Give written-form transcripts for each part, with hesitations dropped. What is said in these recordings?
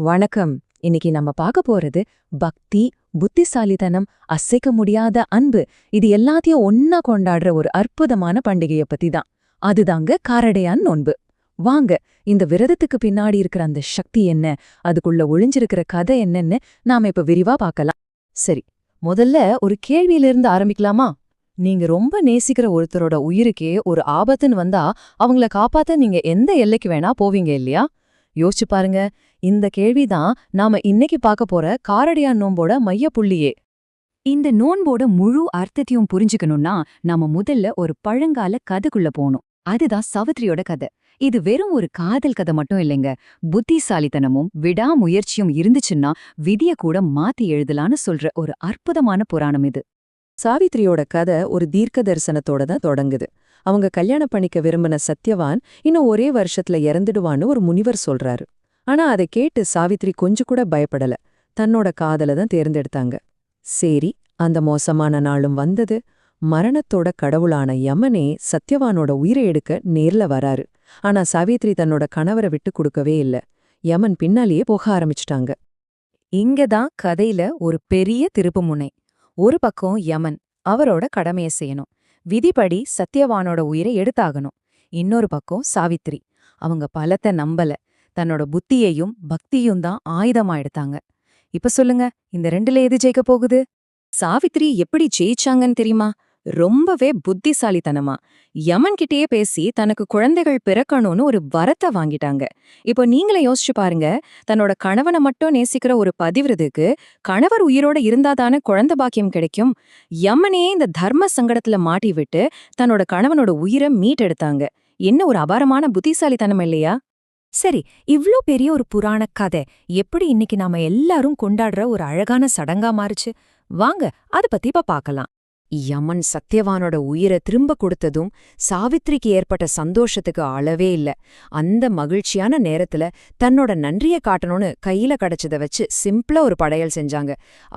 வணக்கம். இன்னைக்கு நம்ம பார்க்க போறது பக்தி, புத்திசாலித்தனம், அசைக்க முடியாத அன்பு, இது எல்லாத்தையும் ஒன்னா கொண்டாடுற ஒரு அற்புதமான பண்டிகைய பத்தி தான். அதுதாங்க காரடையான் நோன்பு. வாங்க, இந்த விரதத்துக்கு பின்னாடி இருக்கிற அந்த சக்தி என்ன, அதுக்குள்ள ஒளிஞ்சிருக்கிற கதை என்னன்னு நாம இப்ப விரிவா பார்க்கலாம். சரி, முதல்ல ஒரு கேள்வியிலிருந்து ஆரம்பிக்கலாமா? நீங்க ரொம்ப நேசிக்கிற ஒருத்தரோட உயிருக்கே ஒரு ஆபத்துன்னு வந்தா அவங்கள காப்பாத்த நீங்க எந்த எல்லைக்கு வேணா போவீங்க இல்லையா? யோசிச்சு பாருங்க. இந்த கேள்விதான் நாம இன்னைக்கு பார்க்க போற காரடையான் நோம்போட மையப்புள்ளியே. இந்த நோன்போட முழு அர்த்தத்தையும் புரிஞ்சுக்கணும்னா நாம முதல்ல ஒரு பழங்கால கதைக்குள்ள போகணும். அதுதான் சவித்ரியோட கதை. இது வெறும் ஒரு காதல் கதை மட்டும் இல்லைங்க. புத்திசாலித்தனமும் விடாமுயற்சியும் இருந்துச்சுன்னா விதிய கூட மாத்தி எழுதலான்னு சொல்ற ஒரு அற்புதமான புராணம் இது. சாவித்ரியோட கதை ஒரு தீர்க்க தரிசனத்தோட தான் தொடங்குது. அவங்க கல்யாணம் பண்ணிக்க விரும்பின சத்யவான் இன்னும் ஒரே வருஷத்துல இறந்துடுவான்னு ஒரு முனிவர் சொல்றாரு. ஆனா அதை கேட்டு சாவித்ரி கொஞ்சம் கூட பயப்படல. தன்னோட காதலை தான் தேர்ந்தெடுத்தாங்க. சரி, அந்த மோசமான நாளும் வந்தது. மரணத்தோட கடவுளான யமனே சத்யவானோட உயிரை எடுக்க நேர்ல வராரு. ஆனா சாவித்ரி தன்னோட கணவரை விட்டு கொடுக்கவே இல்ல. யமன் பின்னாலேயே போக ஆரம்பிச்சிட்டாங்க. இங்கதான் கதையில ஒரு பெரிய திருப்புமுனை. ஒரு பக்கம் யமன் அவரோட கடமைய செய்யணும், விதிப்படி சத்யவானோட உயிரை எடுத்தாகணும். இன்னொரு பக்கம் சாவித்ரி, அவங்க பலத்தை நம்பல, தன்னோட புத்தியையும் பக்தியும் தான் ஆயுதமா எடுத்தாங்க. இப்ப சொல்லுங்க, இந்த ரெண்டுல எது ஜெயிக்க போகுது? சாவித்ரி எப்படி ஜெயிச்சாங்கன்னு தெரியுமா? ரொம்பவே புத்திசாலித்தனமா யமன்கிட்டயே பேசி தனக்கு குழந்தைகள் பிறக்கணும்னு ஒரு வரத்தை வாங்கிட்டாங்க. இப்போ நீங்களே யோசிச்சு பாருங்க, தன்னோட கணவனை மட்டும் நேசிக்கிற ஒரு பதிவிரதுக்கு கணவர் உயிரோட இருந்தாதானே குழந்தை பாக்கியம் கிடைக்கும். யமனையே இந்த தர்ம சங்கடத்துல மாட்டி விட்டு தன்னோட கணவனோட உயிரை மீட்டெடுத்தாங்க. என்ன ஒரு அபாரமான புத்திசாலித்தனம் இல்லையா? சரி, இவ்ளோ பெரிய ஒரு புராண கதை எப்படி இன்னைக்கு நாம எல்லாரும் கொண்டாடுற ஒரு அழகான சடங்கா மாறுச்சு? வாங்க, அத பத்தி இப்ப பார்க்கலாம். யமன் சத்யவானோட உயிரை திரும்ப கொடுத்ததும் சாவித்ரிக்கு ஏற்பட்ட சந்தோஷத்துக்கு அளவே இல்ல. அந்த மகிழ்ச்சியான நேரத்துல தன்னோட நன்றிய காட்டணும்னு கையில கிடைச்சத வச்சு சிம்பிளா ஒரு படையல் செஞ்சாங்க.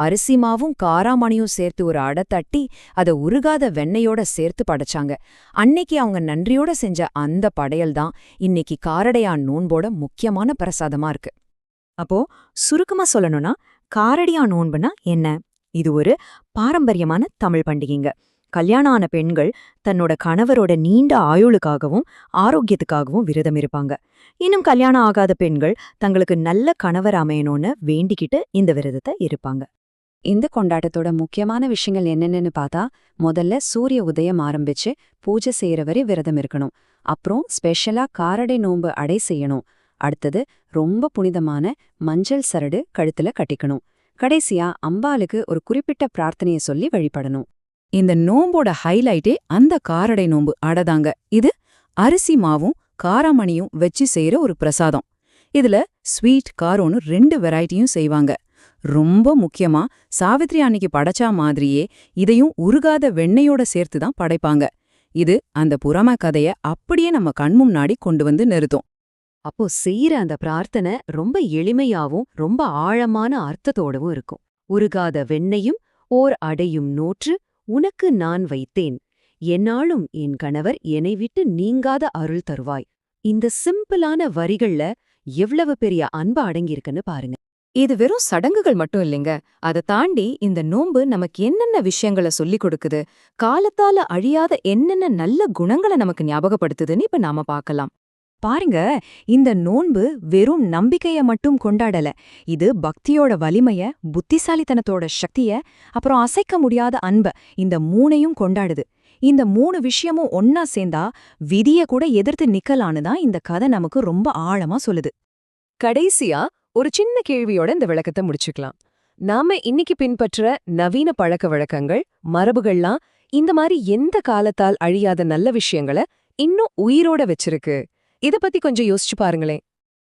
அரிசி மாவும் காராமணியும் சேர்த்து ஒரு அடை தட்டி அதை உருகாத வெண்ணெயோட சேர்த்து படைச்சாங்க. அன்னைக்கு அவங்க நன்றியோட செஞ்ச அந்த படையல் தான் இன்னைக்கு காரடையான் நோன்போட முக்கியமான பிரசாதமா இருக்கு. அப்போ சுருக்கமா சொல்லணும்னா, காரடையான் நோன்புனா என்ன? இது ஒரு பாரம்பரியமான தமிழ் பண்டிகைங்க. கல்யாணம் ஆன பெண்கள் தன்னோட கணவரோட நீண்ட ஆயுளுக்காகவும் ஆரோக்கியத்துக்காகவும் விரதம் இருப்பாங்க. இன்னும் கல்யாணம் ஆகாத பெண்கள் தங்களுக்கு நல்ல கணவர் அமையணும்னு வேண்டிக்கிட்டு இந்த விரதத்தை இருப்பாங்க. இந்த கொண்டாட்டத்தோட முக்கியமான விஷயங்கள் என்னென்னு பார்த்தா, முதல்ல சூரிய உதயம் ஆரம்பிச்சு பூஜை செய்யற வரை விரதம் இருக்கணும். அப்புறம் ஸ்பெஷலா காரடை நோன்பு அடை செய்யணும். அடுத்தது ரொம்ப புனிதமான மஞ்சள் சரடு கழுத்துல கட்டிக்கணும். கடைசியா அம்பாளுக்கு ஒரு குறிப்பிட்ட பிரார்த்தனையை சொல்லி வழிபடணும். இந்த நோம்போட ஹைலைட்டே அந்த காரடை நோம்பு அடதாங்க. இது அரிசி மாவும் காராமணியும் வச்சு செய்யற ஒரு பிரசாதம். இதுல ஸ்வீட், காரோன்னு 2 வெரைட்டியும் செய்வாங்க. ரொம்ப முக்கியமா சாவித்ரி அன்னைக்கு படைச்சா மாதிரியே இதையும் உருகாத வெண்ணெயோட சேர்த்து தான் படைப்பாங்க. இது அந்த புராண கதைய அப்படியே நம்ம கண் முன்னாடி கொண்டு வந்து நிறுத்தும். அப்போ செய்யற அந்த பிரார்த்தனை ரொம்ப எளிமையாவும் ரொம்ப ஆழமான அர்த்தத்தோடவும் இருக்கும். உருகாத வெண்ணையும் ஓர் அடையும் நோற்று உனக்கு நான் வைத்தேன், என்னாலும் என் கணவர் என்னை விட்டு நீங்காத அருள் தருவாய். இந்த சிம்பிளான வரிகள்ல எவ்வளவு பெரிய அன்பு அடங்கியிருக்குன்னு பாருங்க. இது வெறும் சடங்குகள் மட்டும் இல்லைங்க. அதை தாண்டி இந்த நோன்பு நமக்கு என்னென்ன விஷயங்களை சொல்லிக் கொடுக்குது, காலத்தால அழியாத என்னென்ன நல்ல குணங்களை நமக்கு ஞாபகப்படுத்துதுன்னு இப்ப நாம பார்க்கலாம். பாருங்க, இந்த நோன்பு வெறும் நம்பிக்கைய மட்டும் கொண்டாடல. இது பக்தியோட வலிமைய, புத்திசாலித்தனத்தோட சக்திய, அப்புறம் அசைக்க முடியாத அன்ப, இந்த 3ஐயும் கொண்டாடுது. இந்த 3 விஷயமும் ஒன்னா சேர்ந்தா விதிய கூட எதிர்த்து நிக்கலான்னு தான் இந்த கதை நமக்கு ரொம்ப ஆழமா சொல்லுது. கடைசியா ஒரு சின்ன கேள்வியோட இந்த விளக்கத்தை முடிச்சுக்கலாம். நாம இன்னைக்கு பின்பற்ற நவீன பழக்க வழக்கங்கள், மரபுகள்லாம் இந்த மாதிரி எந்த காலத்தால் அழியாத நல்ல விஷயங்களை இன்னும் உயிரோட வச்சிருக்கு? இத பத்தி கொஞ்சம் யோசிச்சு பாருங்களேன்.